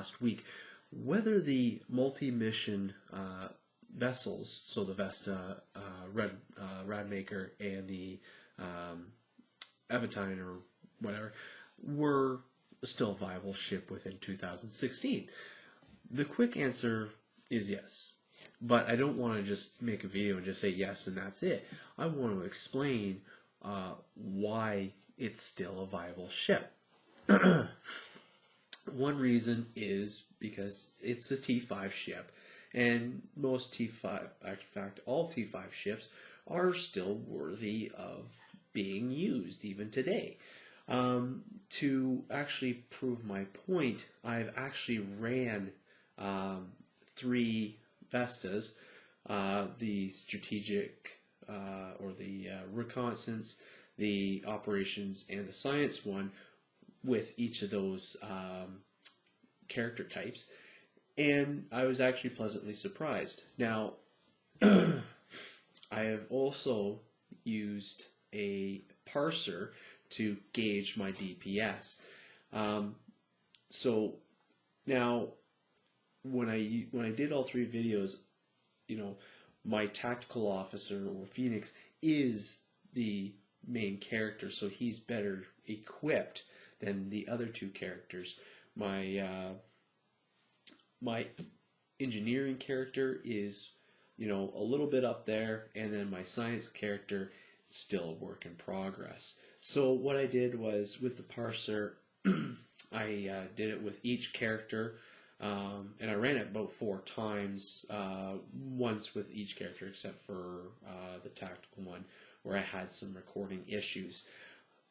last week, whether the multi-mission vessels, so the Vesta, Radmaker, and the Aventine or whatever, were still a viable ship within 2016. The quick answer is yes. But I don't want to just make a video and just say yes and that's it. I want to explain why it's still a viable ship. One reason is because it's a T5 ship, and most T5, in fact all T5 ships, are still worthy of being used even today. To actually prove my point, I've actually ran 3 Vestas, the strategic or the reconnaissance, the operations, and the science one, with each of those character types, and I was actually pleasantly surprised. Now, I have also used a parser to gauge my DPS. So now, when I did all 3 videos, you know, my tactical officer or Phoenix is the main character, so he's better equipped than the other 2 characters. My engineering character is, you know, a little bit up there, and then my science character is still a work in progress. So what I did was, with the parser, I did it with each character, and I ran it about 4 times, once with each character except for the tactical one, where I had some recording issues.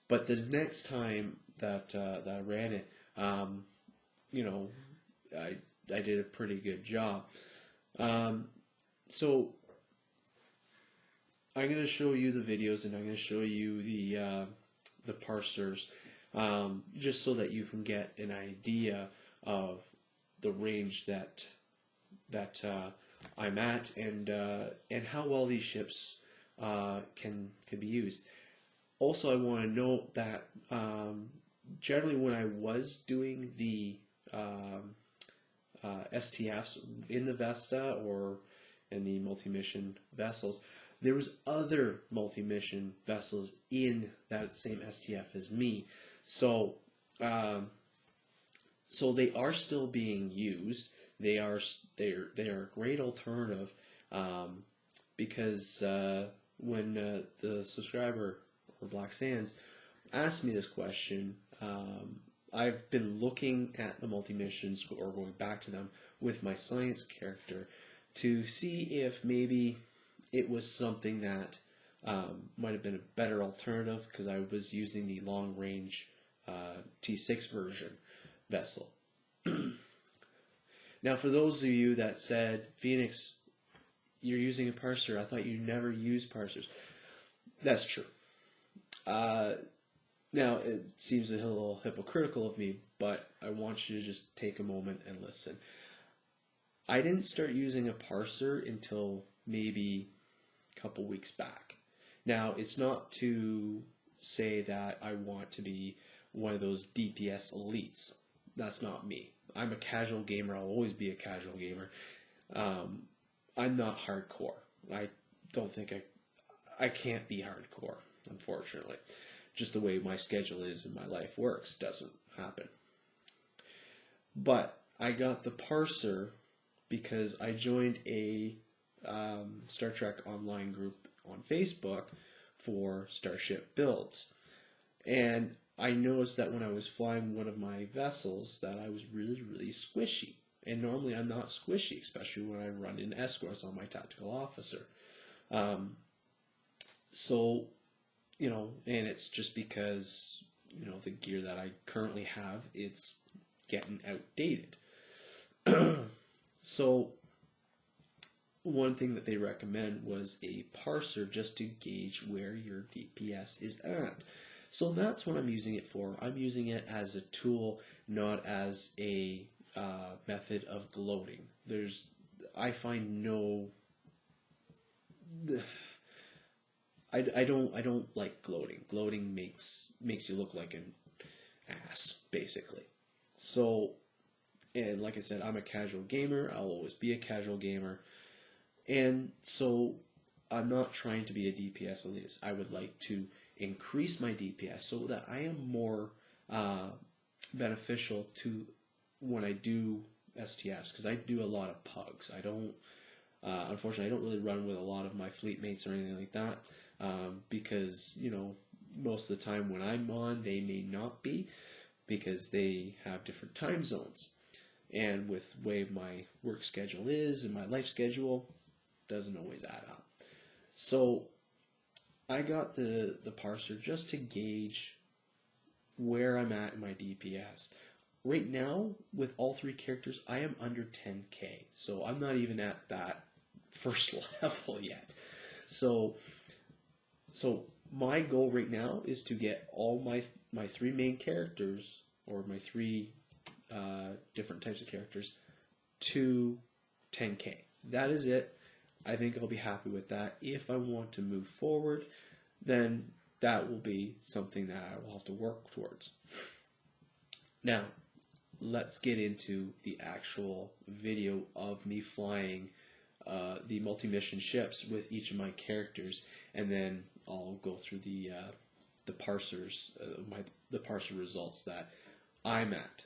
But the next time that I ran it, you know, I did a pretty good job. So I'm going to show you the videos, and I'm going to show you the parsers, just so that you can get an idea of the range that I'm at, and how well these ships can be used. Also, I want to note that generally when I was doing the STFs in the Vesta or in the multi-mission vessels, there was other multi-mission vessels in that same STF as me. So so they are still being used. They are a great alternative, because when the subscriber or Black Sands asked me this question, I've been looking at the multi-missions, or going back to them with my science character, to see if maybe it was something that might have been a better alternative, because I was using the long-range T6 version vessel. Now, for those of you that said, Phoenix, you're using a parser, I thought you never used parsers. That's true. Now, it seems a little hypocritical of me, but I want you to just take a moment and listen. I didn't start using a parser until maybe a couple weeks back. Now, it's not to say that I want to be one of those DPS elites. That's not me. I'm a casual gamer. I'll always be a casual gamer. I'm not hardcore. I don't think I can't be hardcore, unfortunately. Just the way my schedule is and my life works doesn't happen. But I got the parser because I joined a Star Trek online group on Facebook for Starship builds. And I noticed that when I was flying one of my vessels that I was really, really squishy. And normally I'm not squishy, especially when I run in escorts on my tactical officer. So, you know, and it's just because, you know, the gear that I currently have, it's getting outdated. So one thing that they recommend was a parser, just to gauge where your DPS is at. So that's what I'm using it for. I'm using it as a tool, not as a method of gloating. I find no. I don't like gloating. Gloating makes you look like an ass, basically. So And like I said, I'm a casual gamer. I'll always be a casual gamer. And so I'm not trying to be a DPS elitist. I would like to increase my DPS so that I am more beneficial to when I do STS, because I do a lot of pugs. I don't, unfortunately, I don't really run with a lot of my fleet mates or anything like that, because, you know, most of the time when I'm on, they may not be, because they have different time zones. And with the way my work schedule is and my life schedule, doesn't always add up. So I got the parser just to gauge where I'm at in my DPS. Right now, with all three characters, I am under 10k. So I'm not even at that first level yet. So my goal right now is to get all my three main characters, or my three different types of characters, to 10k. That is it. I think I'll be happy with that. If I want to move forward, then that will be something that I will have to work towards. Now, let's get into the actual video of me flying the multi-mission ships with each of my characters, and then I'll go through the parsers, the parser results that I'm at.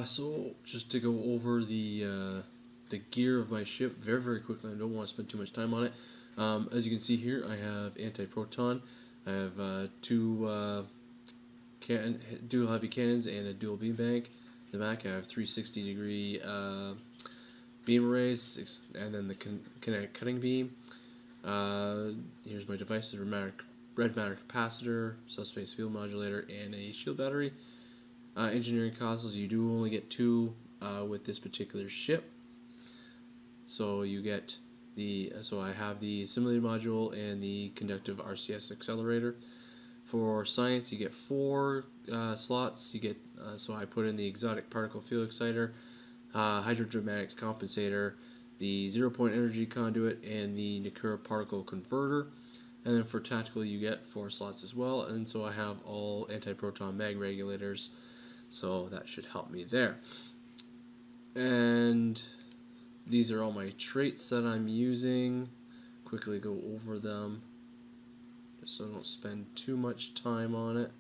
So just to go over the gear of my ship very, very quickly. I don't want to spend too much time on it. As you can see here, I have anti-proton. I have two dual heavy cannons and a dual beam bank. In the back, I have 360-degree beam arrays, and then the kinetic cutting beam. Here's my devices: red matter capacitor, subspace field modulator, and a shield battery. Engineering consoles, you do only get two with this particular ship. So you get so I have the simulated module and the conductive RCS accelerator. For science, you get 4 slots. You get so I put in the exotic particle field exciter, hydrodramatics compensator, the 0-point energy conduit, and the Nakura particle converter. And then for tactical, you get 4 slots as well. And so I have all anti-proton mag regulators. So that should help me there. And these are all my traits that I'm using. Quickly go over them, just so I don't spend too much time on it.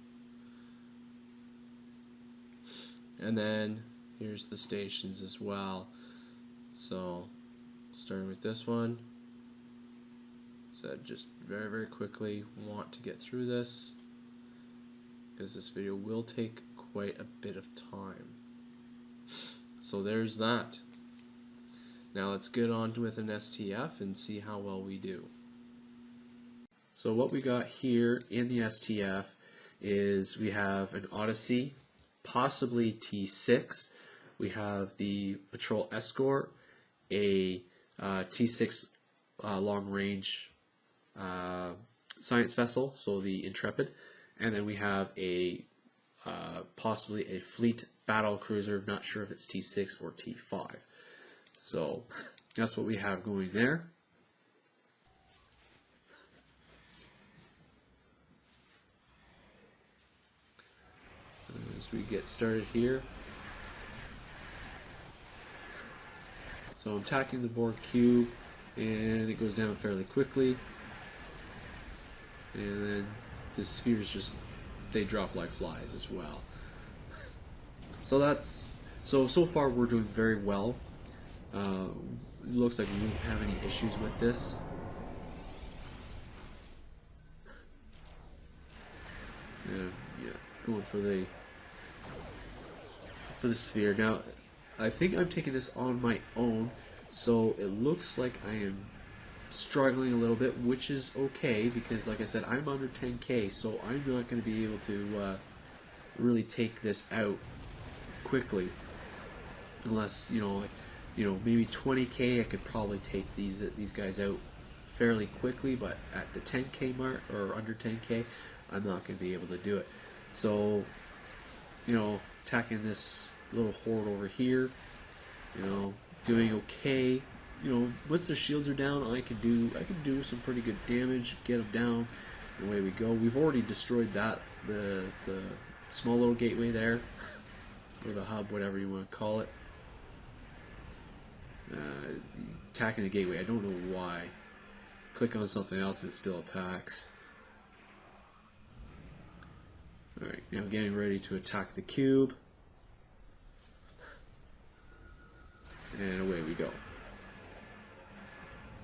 And then here's the stations as well. So starting with this one. So just very, very quickly want to get through this, because this video will take quite a bit of time. So there's that. Now let's get on with an STF and see how well we do. So what we got here in the STF is we have an Odyssey, possibly T6. We have the Patrol Escort, a T6 long-range science vessel, so the Intrepid, and then we have a possibly a fleet battle cruiser. Not sure if it's T6 or T5. So that's what we have going there. As we get started here, so I'm tacking the Borg cube, and it goes down fairly quickly. And then the spheres just, they drop like flies as well. So that's so far we're doing very well. It looks like we won't have any issues with this. And yeah, going for the sphere. Now, I think I'm taking this on my own, so it looks like I am struggling a little bit, which is okay, because like I said, I'm under 10k, so I'm not going to be able to really take this out quickly, unless maybe 20k I could probably take these guys out fairly quickly, but at the 10k mark or under 10k, I'm not going to be able to do it. So, attacking this little horde over here, doing okay. Once their shields are down, I can do some pretty good damage, get them down, and away we go. We've already destroyed the small little gateway there. or the hub, whatever you want to call it. Attacking the gateway. I don't know why. Click on something else, it still attacks. Alright, now getting ready to attack the cube. And away we go.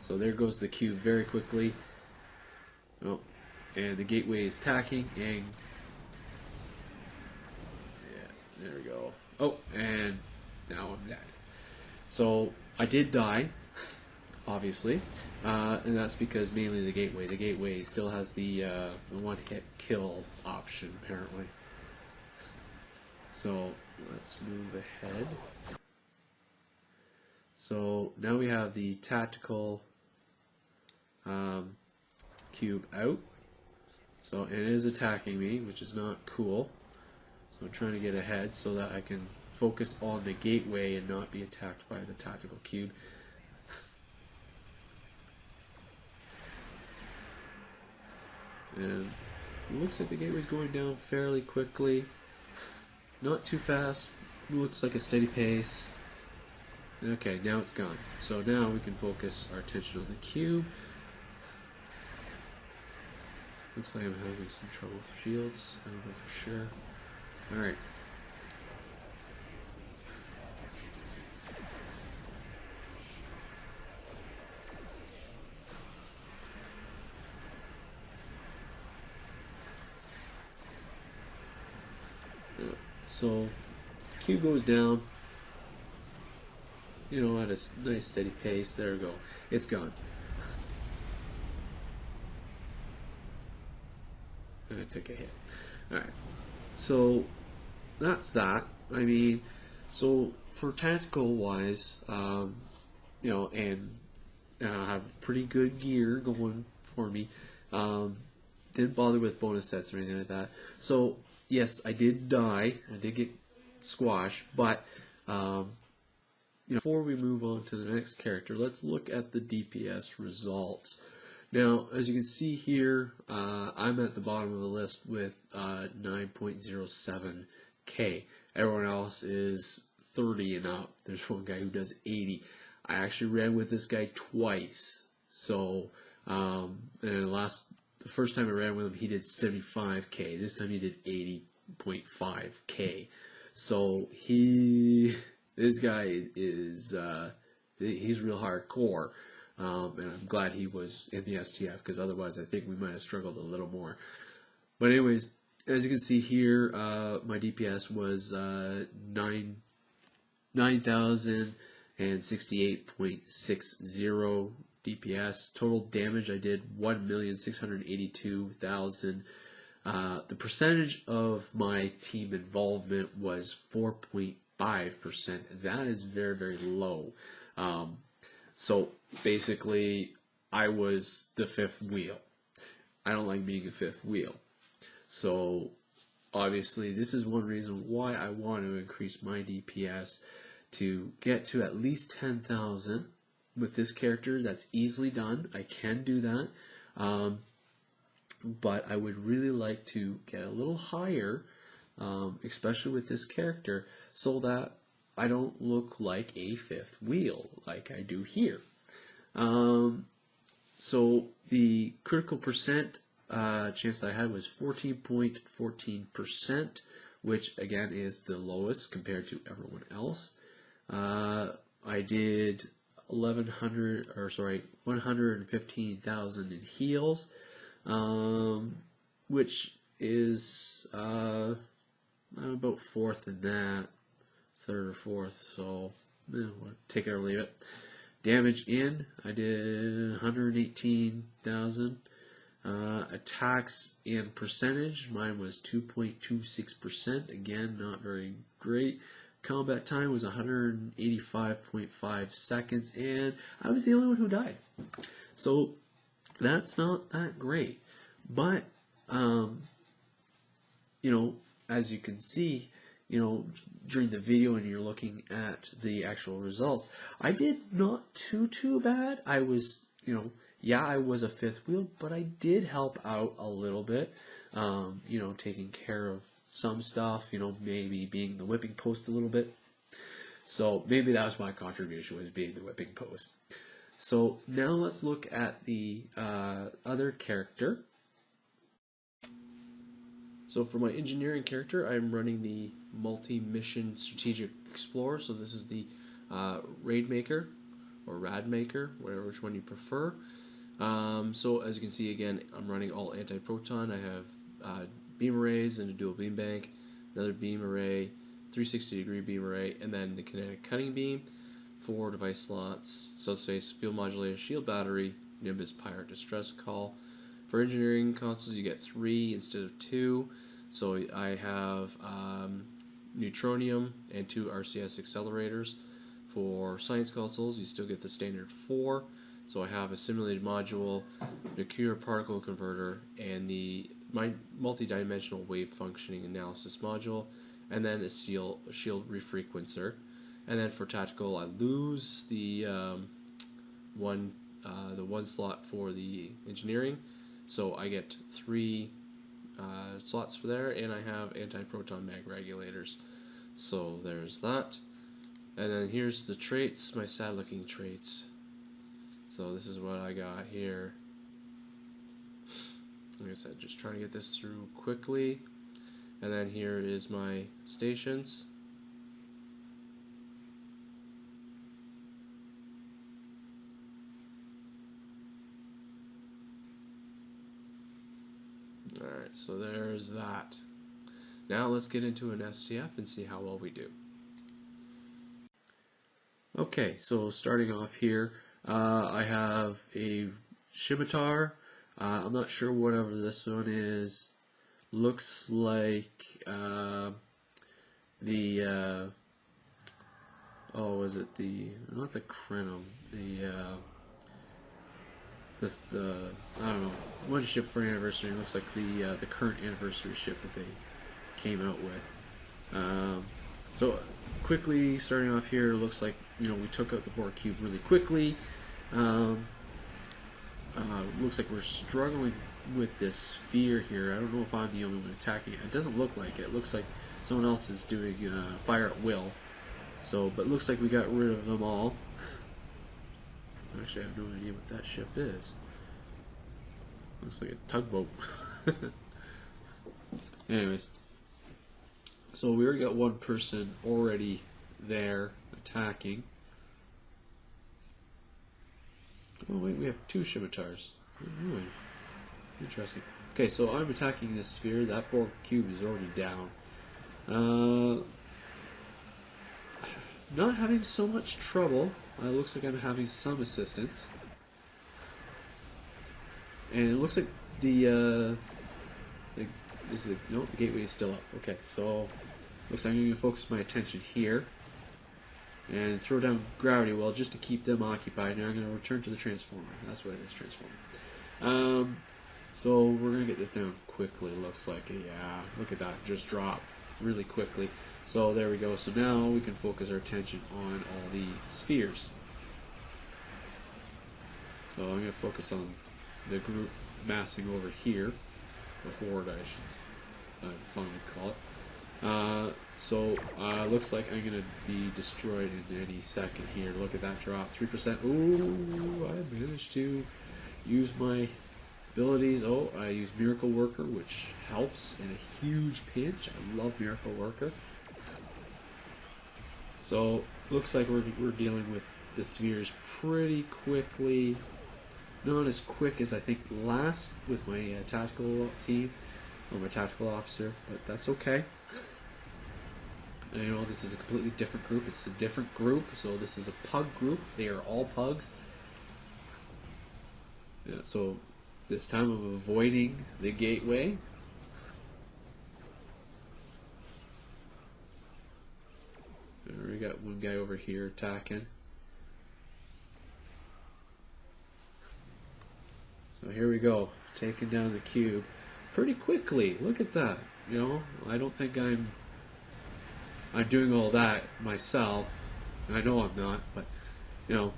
So there goes the cube very quickly. Oh, and the gateway is attacking, and yeah, there we go. Oh, and now I'm dead. So I did die, obviously, and that's because mainly the gateway. The gateway still has the one-hit kill option, apparently. So let's move ahead. So now we have the tactical cube out. So it is attacking me, which is not cool. So I'm trying to get ahead so that I can focus on the gateway and not be attacked by the tactical cube. And it looks like the gateway is going down fairly quickly. Not too fast. Looks like a steady pace. Okay, now it's gone. So now we can focus our attention on the cube. Looks like I'm having some trouble with shields. I don't know for sure. Alright. So, cube goes down. You know, at a nice steady pace. There we go. It's gone. I took a hit. Alright. So, that's that. I mean, so for tactical wise, you know, and I have pretty good gear going for me. Didn't bother with bonus sets or anything like that. So, yes, I did die. I did get squashed, but before we move on to the next character, let's look at the DPS results. Now, as you can see here, I'm at the bottom of the list with 9.07k. Everyone else is 30 and up. There's one guy who does 80. I actually ran with this guy twice. So, and the first time I ran with him, he did 75k. This time he did 80.5k. So this guy is, he's real hardcore. And I'm glad he was in the STF, because otherwise I think we might have struggled a little more. But anyways, as you can see here, my DPS was 9,068.60 DPS. Total damage I did 1,682,000. The percentage of my team involvement was 4.5%. That is very, very low. So basically, I was the fifth wheel. I don't like being a fifth wheel. So obviously, this is one reason why I want to increase my DPS to get to at least 10,000 with this character. That's easily done. I can do that. But I would really like to get a little higher, especially with this character, so that I don't look like a fifth wheel like I do here. So the critical percent chance that I had was 14.14%, which again is the lowest compared to everyone else. I did 115,000 in heals, which is about fourth in that. Third or fourth, so take it or leave it. Damage in, I did 118,000. Attacks in percentage, mine was 2.26%. Again, not very great. Combat time was 185.5 seconds, and I was the only one who died. So that's not that great. But you know, as you can see, you know, during the video and you're looking at the actual results, I did not too bad. I was, you know, yeah, I was a fifth wheel, but I did help out a little bit, you know, taking care of some stuff, you know, maybe being the whipping post a little bit. So maybe that was my contribution, was being the whipping post. So now let's look at the other character. So for my engineering character, I'm running the multi-mission strategic explorer. So this is the raid maker or rad maker, which one you prefer. So as you can see, again, I'm running all anti-proton. I have beam arrays and a dual beam bank, another beam array, 360-degree beam array, and then the kinetic cutting beam, 4 device slots, subspace, field modulator, shield battery, Nimbus pirate distress call. For engineering consoles, you get 3 instead of 2. So I have neutronium and 2 RCS accelerators. For science consoles, you still get the standard 4. So I have a simulated module, nuclear particle converter, and my multi-dimensional wave functioning analysis module, and then a shield refrequencer. And then for tactical, I lose the one slot for the engineering, so I get 3 slots for there, and I have anti-proton mag regulators. So there's that. And then here's the traits, my sad-looking traits. So this is what I got here. Like I said, just trying to get this through quickly. And then here is my stations. Alright, so there's that. Now let's get into an STF and see how well we do. Okay, so starting off here, I have a scimitar. I'm not sure whatever this one is. Looks like was it not the Crenum, I don't know, one ship for anniversary. It looks like the current anniversary ship that they came out with. So quickly starting off here, looks like, you know, we took out the Borg cube really quickly. Looks like we're struggling with this sphere here. I don't know if I'm the only one attacking it. It doesn't look like it. It looks like someone else is doing fire at will. So, but it looks like we got rid of them all. Actually, I have no idea what that ship is. Looks like a tugboat. Anyways, so we already got one person already there attacking. Oh wait, we have 2 scimitars. Oh, interesting. Okay, so I'm attacking this sphere. That Borg cube is already down. Not having so much trouble. Looks like I'm having some assistance. And it looks like the gateway is still up. Okay, so looks like I'm going to focus my attention here and throw down gravity well just to keep them occupied. Now I'm going to return to the transformer. That's what it is, transformer. So we're going to get this down quickly. Looks like, yeah, look at that, just drop really quickly. So there we go. So now we can focus our attention on all the spheres. So I'm going to focus on the group massing over here, the horde I should finally call it. Looks like I'm going to be destroyed in any second here. Look at that drop, 3%. Ooh, I managed to use my abilities. Oh, I use Miracle Worker, which helps in a huge pinch. I love Miracle Worker. So looks like we're dealing with the spheres pretty quickly. Not as quick as I think last with my tactical team, or my tactical officer, but that's okay. And you know, this is a completely different group. It's a different group, so this is a pug group. They are all pugs. Yeah, so this time I'm avoiding the gateway. We got one guy over here attacking. So here we go, taking down the cube pretty quickly. Look at that. You know, I don't think I'm doing all that myself. I know I'm not, but you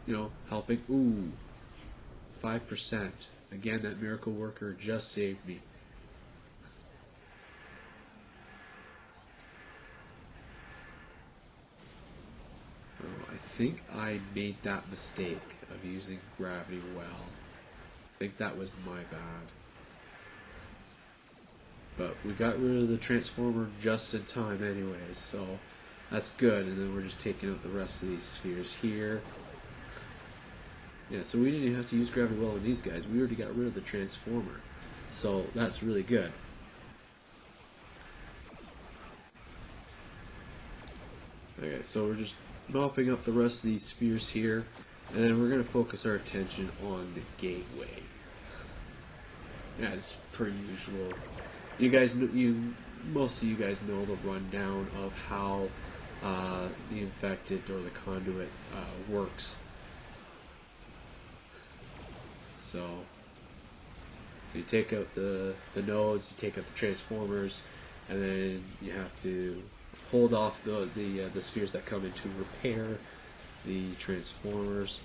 know, helping. Ooh, 5%. Again, that Miracle Worker just saved me. think I made that mistake of using gravity well. I think that was my bad. But we got rid of the transformer just in time anyways, so that's good. And then we're just taking out the rest of these spheres here. Yeah, so we didn't even have to use gravity well on these guys. We already got rid of the transformer. So that's really good. Okay, so we're just mopping up the rest of these spheres here, and then we're going to focus our attention on the gateway. As per usual. You guys, most of you guys know the rundown of how the infected or the conduit works. So you take out the nodes, you take out the transformers, and then you have to hold off the spheres that come in to repair the transformers.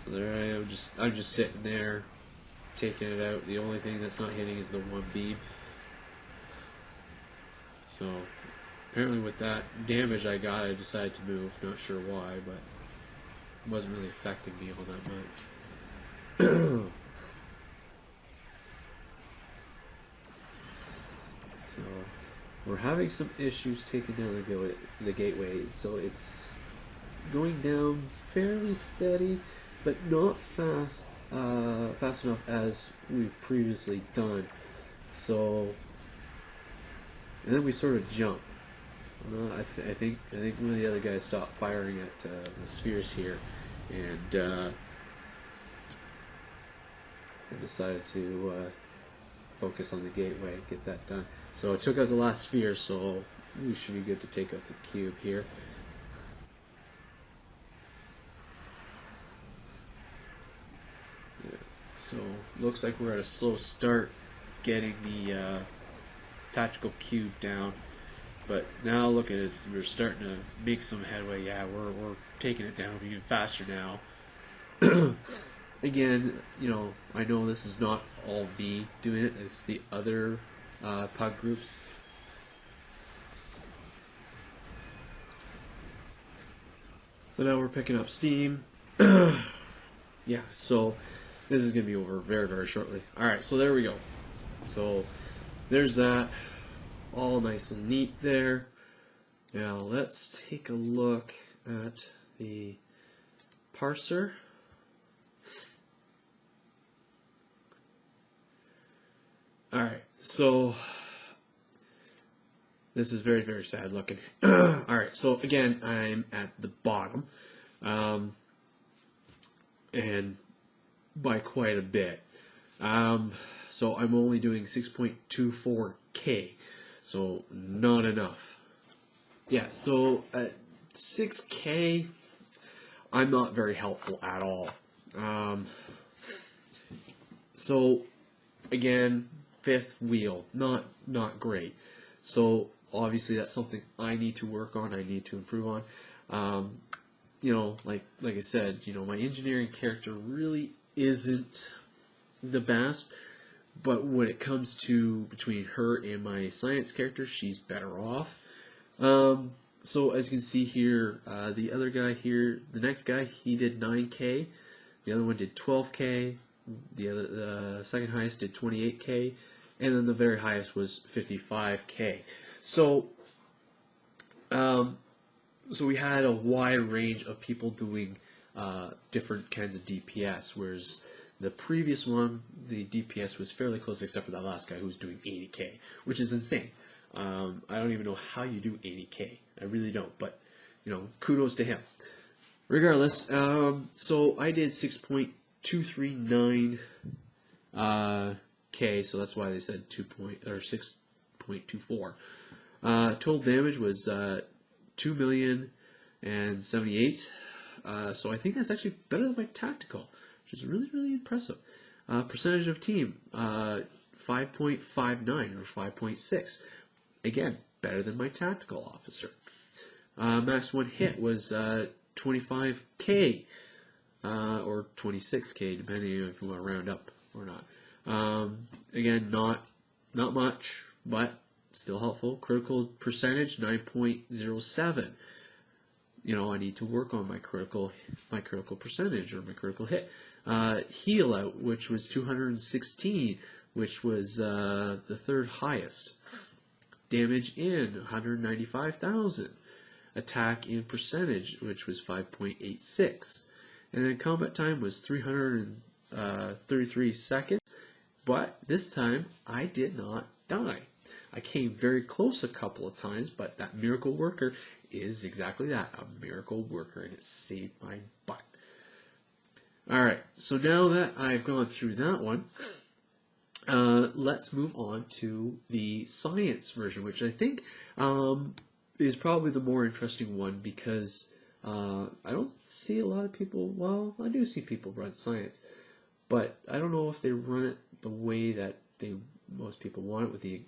So there I am, I'm just sitting there, taking it out. The only thing that's not hitting is the one beam. So apparently with that damage I got, I decided to move. Not sure why, but it wasn't really affecting me all that much. So we're having some issues taking down the gateway. So it's going down fairly steady, but not fast enough as we've previously done. So, and then we sort of jump. I think one of the other guys stopped firing at the spheres here, and I decided to focus on the gateway, get that done. So I took out the last sphere, so we should be good to take out the cube here. Yeah. So looks like we're at a slow start getting the tactical cube down, but now look at us, we're starting to make some headway. Yeah, we're taking it down even faster now. Again, you know, I know this is not all me doing it, it's the other pug groups. So now we're picking up steam. Yeah, so this is going to be over very, very shortly. Alright, so there we go. So there's that. All nice and neat there. Now let's take a look at the parser. Alright, so this is very, very sad looking. Alright, so again, I'm at the bottom, and by quite a bit. So I'm only doing 6.24K, so not enough. Yeah, so at 6K, I'm not very helpful at all. So again, fifth wheel, not great. So obviously that's something I need to work on, I need to improve on. You know, like I said, you know, my engineering character really isn't the best, but when it comes to between her and my science character, she's better off. So as you can see here, the other guy here, the next guy, he did 9K, the other one did 12K, the second highest did 28K, and then the very highest was 55K. So, so we had a wide range of people doing different kinds of DPS, whereas the previous one, the DPS was fairly close, except for that last guy who was doing 80K, which is insane. I don't even know how you do 80K. I really don't, but you know, kudos to him. Regardless, so I did 6.239 K, so that's why they said 6.24. Total damage was 2,078,000. So I think that's actually better than my tactical, which is really, really impressive. Percentage of team, 5.59 or 5.6. Again, better than my tactical officer. Max one hit was 25K or 26K, depending if you want to round up or not. Again, not much, but still helpful. Critical percentage 9.07. You know, I need to work on my critical percentage or my critical hit. Heal out, which was 216, which was the third highest. Damage in 195,000. Attack in percentage, which was 5.86. And then combat time was 333 seconds. But this time, I did not die. I came very close a couple of times, but that miracle worker is exactly that, a miracle worker, and it saved my butt. Alright, so now that I've gone through that one, let's move on to the science version, which I think is probably the more interesting one, because I don't see a lot of people, well, I do see people run science, but I don't know if they run it the way that most people want it with the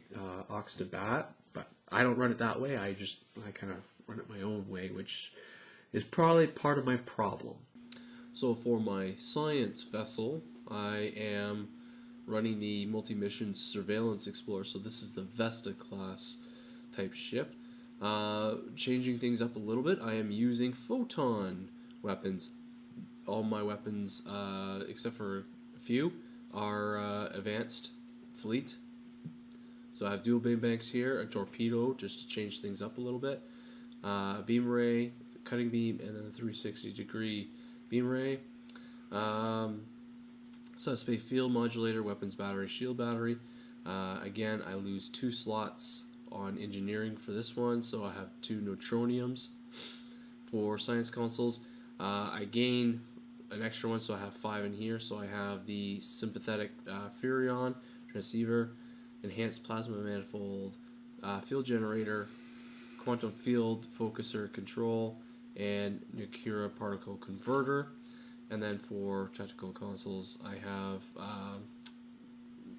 Ox to Bat, but I don't run it that way. I kind of run it my own way, which is probably part of my problem. So for my science vessel, I am running the multi-mission surveillance explorer. So this is the Vesta class type ship. Changing things up a little bit, I am using photon weapons. All my weapons, except for a few, are advanced fleet. So I have dual beam banks here, a torpedo just to change things up a little bit, beam ray, cutting beam, and then a 360-degree beam ray. Suspect field modulator, weapons battery, shield battery. Again, I lose 2 slots on engineering for this one, so I have 2 neutroniums. For science consoles, I gain an extra one, so I have 5 in here. So I have the sympathetic Furion transceiver, enhanced plasma manifold, field generator, quantum field focuser control, and Nucura particle converter. And then for tactical consoles, I have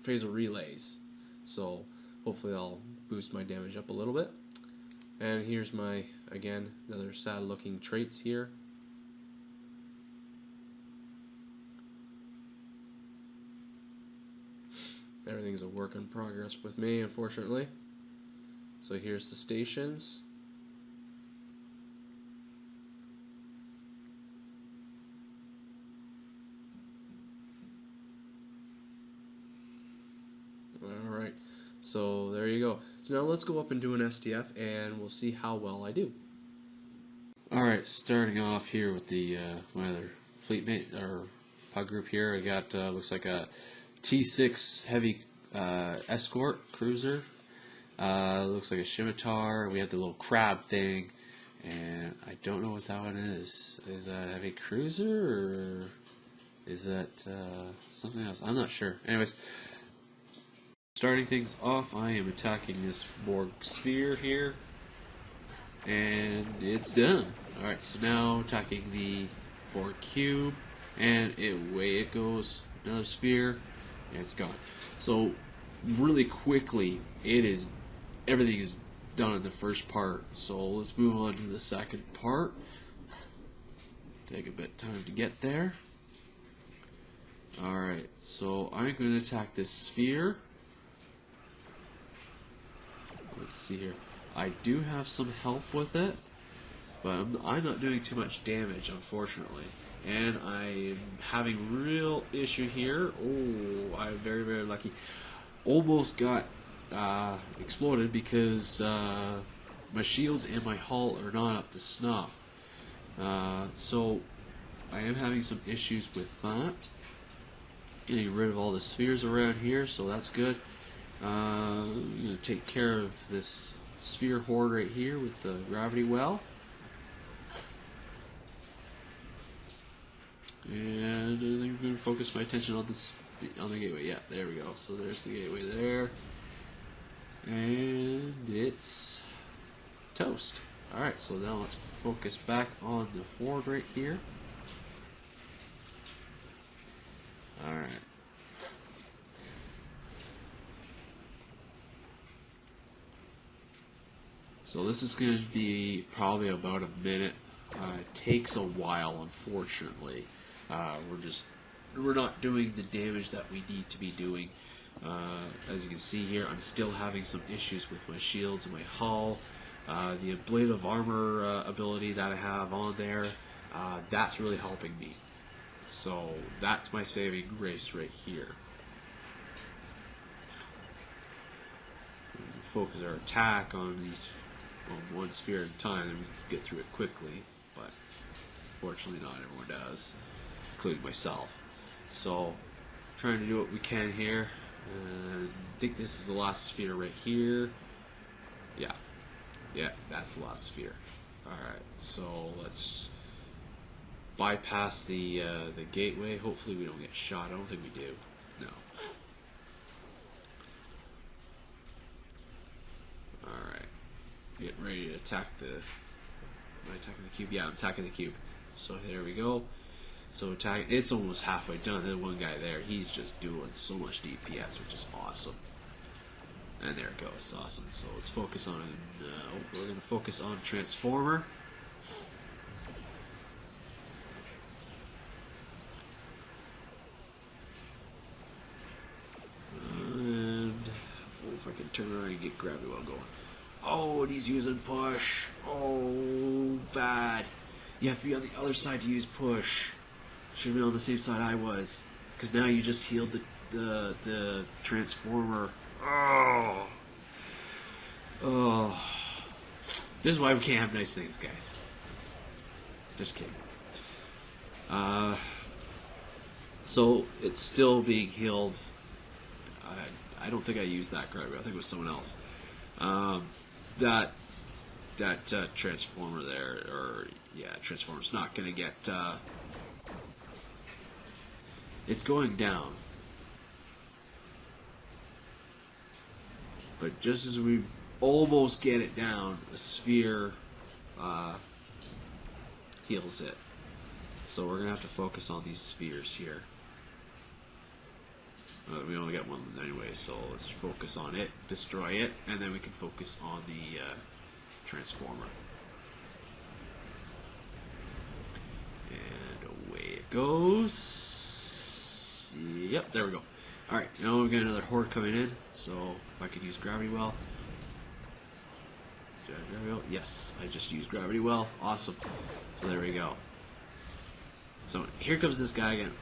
phaser relays. So hopefully I'll boost my damage up a little bit. And here's my, again, another sad looking traits here. Everything's a work in progress with me, unfortunately. So here's the stations. Alright, so there you go. So now let's go up and do an STF, and we'll see how well I do. Alright, starting off here with the my other fleet mate, or pod group here. I got, looks like a T6 heavy escort cruiser. Looks like a scimitar. We have the little crab thing, and I don't know what that one is. Is that a heavy cruiser, or is that something else? I'm not sure. Anyways, starting things off, I am attacking this Borg sphere here, and it's done. Alright, so now attacking the Borg cube, and away it goes. Another sphere. It's gone. So really quickly, everything is done in the first part. So let's move on to the second part. Take a bit of time to get there. Alright, so I'm going to attack this sphere. Let's see here. I do have some help with it, but I'm not doing too much damage, unfortunately. And I'm having real issue here. Oh, I'm very, very lucky. Almost got exploded because my shields and my hull are not up to snuff. So I am having some issues with that. Getting rid of all the spheres around here, so that's good. I'm going to take care of this sphere horde right here with the gravity well. And I'm going to focus my attention on the gateway. Yeah, there we go. So there's the gateway there. And it's toast. Alright, so now let's focus back on the horde right here. Alright. So this is going to be probably about a minute. It takes a while, unfortunately. We're not doing the damage that we need to be doing. As you can see here, I'm still having some issues with my shields and my hull. The blade of armor ability that I have on there, that's really helping me. So that's my saving grace right here. We focus our attack on one sphere at a time, and we can get through it quickly. But fortunately, not everyone does, including myself. So trying to do what we can here. I think this is the last sphere right here. Yeah, that's the last sphere. Alright, so let's bypass the gateway. Hopefully we don't get shot. I don't think we do. No. Alright. Get ready to attack the... Am I attacking the cube? Yeah, I'm attacking the cube. So there we go. So attack. It's almost halfway done. There's one guy there. He's just doing so much DPS, which is awesome. And there it goes. Awesome. So let's focus on. We're going to focus on Transformer. And if I can turn around and get gravity while going. Oh, and he's using push. Oh, bad. You have to be on the other side to use push. Should have been on the same side I was, because now you just healed the Transformer. Oh, this is why we can't have nice things, guys. Just kidding. So it's still being healed. I don't think I used that gravity. I think it was someone else. That Transformer there, or yeah, Transformer's not gonna get. It's going down. But just as we almost get it down, a sphere heals it. So we're going to have to focus on these spheres here. We only got one anyway, so let's focus on it, destroy it, and then we can focus on the Transformer. And away it goes. Yep, there we go. Alright, now we've got another horde coming in, so if I could use gravity well. Did I have gravity well? Yes, I just used gravity well. Awesome. So there we go. So here comes this guy again.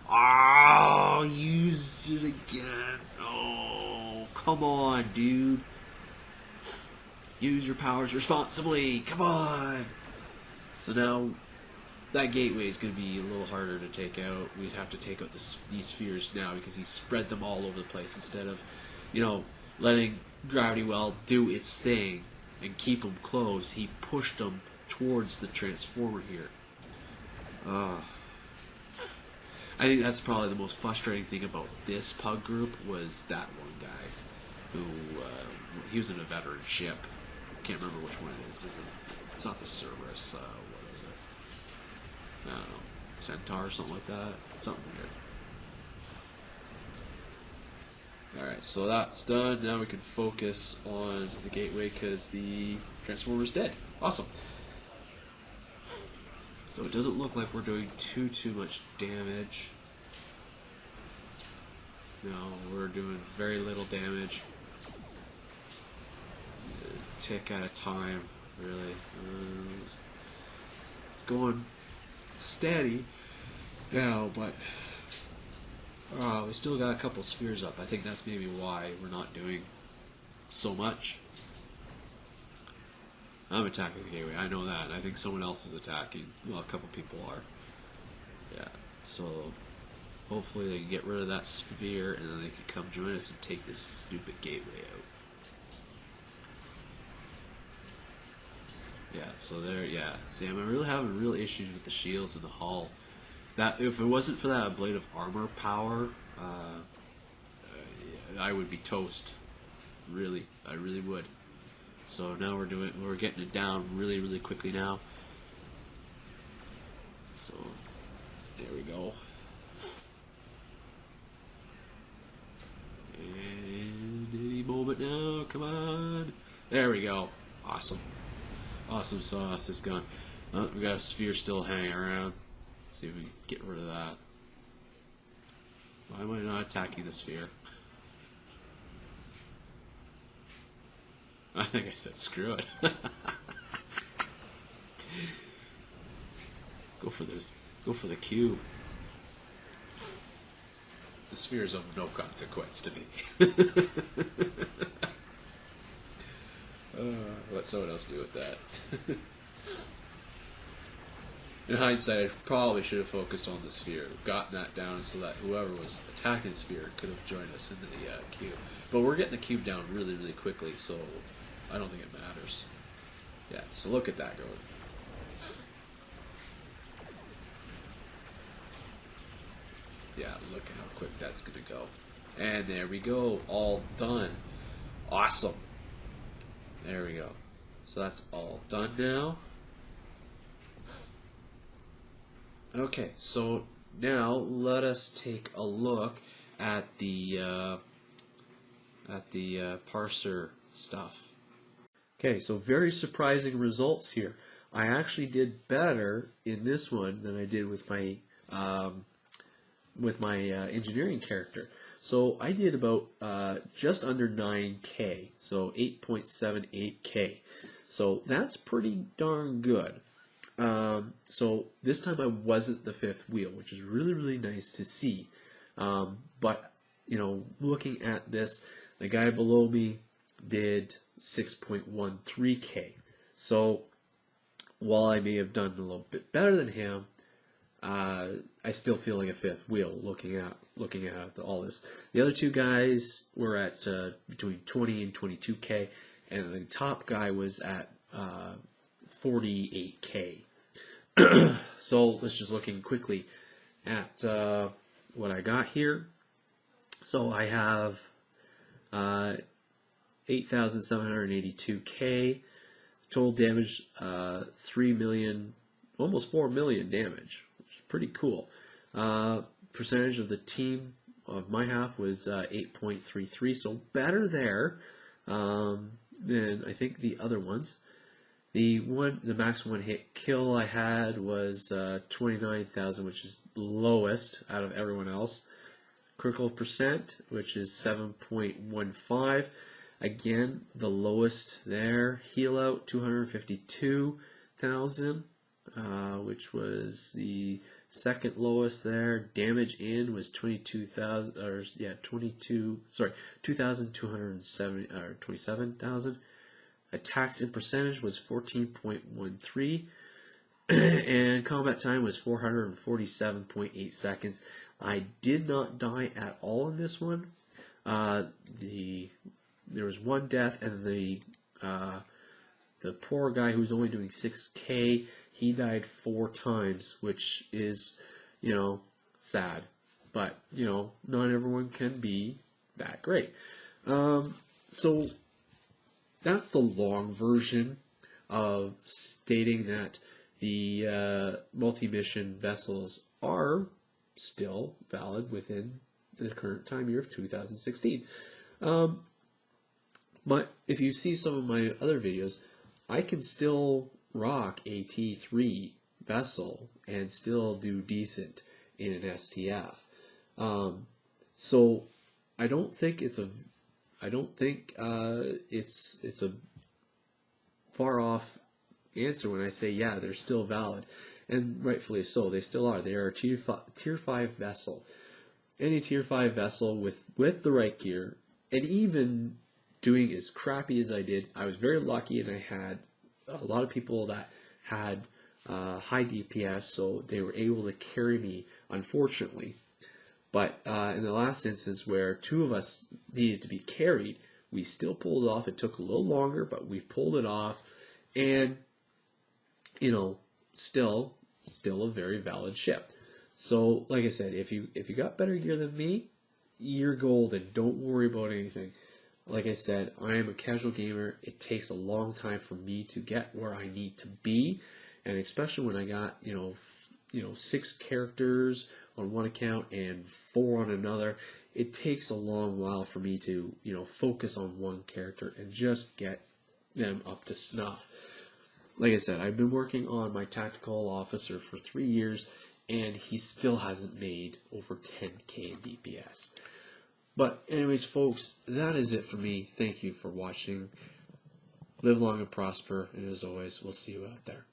Oh, used it again. Oh, come on, dude. Use your powers responsibly. Come on. So now that gateway is going to be a little harder to take out. We have to take out these spheres now because he spread them all over the place instead of, letting Gravity Well do its thing and keep them close. He pushed them towards the Transformer here. I think that's probably the most frustrating thing about this pug group was that one guy who he was in a veteran ship. Can't remember which one it is. It's not the Cerberus. What is it? I don't know, Centaur or something like that. Something weird. Alright, so that's done. Now we can focus on the gateway because the Transformer's dead. Awesome. So it doesn't look like we're doing too much damage. No, we're doing very little damage. A tick at a time, really. It's going steady now, but we still got a couple spheres up. I think that's maybe why we're not doing so much. I'm attacking the gateway, I know that. I think someone else is attacking. Well, a couple people are. Yeah, so hopefully they can get rid of that sphere and then they can come join us and take this stupid gateway out. Yeah, so there, yeah. See, I'm really having real issues with the shields and the hull. That if it wasn't for that blade of armor power, I would be toast. Really, I really would. So now we're getting it down really quickly now. So there we go. And any moment now, come on. There we go. Awesome. Awesome sauce, it's gone. We got a sphere still hanging around. Let's see if we can get rid of that. Why am I not attacking the sphere? I think I said screw it. Go for the cube. The sphere is of no consequence to me. Let someone else do with that. In hindsight, I probably should have focused on the sphere, gotten that down so that whoever was attacking the sphere could have joined us in the cube. But we're getting the cube down really, really quickly, so I don't think it matters. Yeah, so look at that going. Yeah, look at how quick that's going to go. And there we go, all done. Awesome. There we go. So that's all done now. Okay, so now let us take a look at the parser stuff. Okay, so very surprising results here. I actually did better in this one than I did with my engineering character. So I did about just under 9K, so 8.78K. So that's pretty darn good. So this time I wasn't the fifth wheel, which is really, really nice to see. But, you know, looking at this, the guy below me did 6.13K. So while I may have done a little bit better than him, I still feel like a fifth wheel looking at all this. The other two guys were at between 20 and 22K, and the top guy was at 48K. So let's just looking quickly at what I got here. So I have 8,782K total damage, 3 million, almost 4 million damage, which is pretty cool. Percentage of the team of my half was 8.33, so better there than I think the other ones. The max one hit kill I had was 29,000, which is the lowest out of everyone else. Critical percent, which is 7.15. Again, the lowest there. Heal out 252,000, which was the second lowest there. Damage in was 2,270 or 27,000. Attacks in percentage was 14.13, and combat time was 447.8 seconds. I did not die at all in this one. There was one death, and the poor guy who was only doing 6K, he died 4 times, which is, you know, sad. But, you know, not everyone can be that great. So that's the long version of stating that the multi-mission vessels are still valid within the current time year of 2016. But if you see some of my other videos, I can still rock a T3 vessel and still do decent in an STF. So I don't think it's a far off answer when I say, yeah, they're still valid, and rightfully so. They still are. They are a tier 5 vessel. Any tier 5 vessel with the right gear, and even doing as crappy as I did, I was very lucky, and I had a lot of people that had high DPS, so they were able to carry me, unfortunately. But in the last instance where 2 of us needed to be carried, we still pulled it off. It took a little longer, but we pulled it off, and, you know, still a very valid ship. So, like I said, if you got better gear than me, you're golden. Don't worry about anything. Like I said, I am a casual gamer. It takes a long time for me to get where I need to be, and especially when I got, you know, 6 characters on one account and 4 on another, it takes a long while for me to, you know, focus on one character and just get them up to snuff. Like I said, I've been working on my tactical officer for 3 years, and he still hasn't made over 10K in DPS. But anyways, folks, that is it for me. Thank you for watching. Live long and prosper, and as always, we'll see you out there.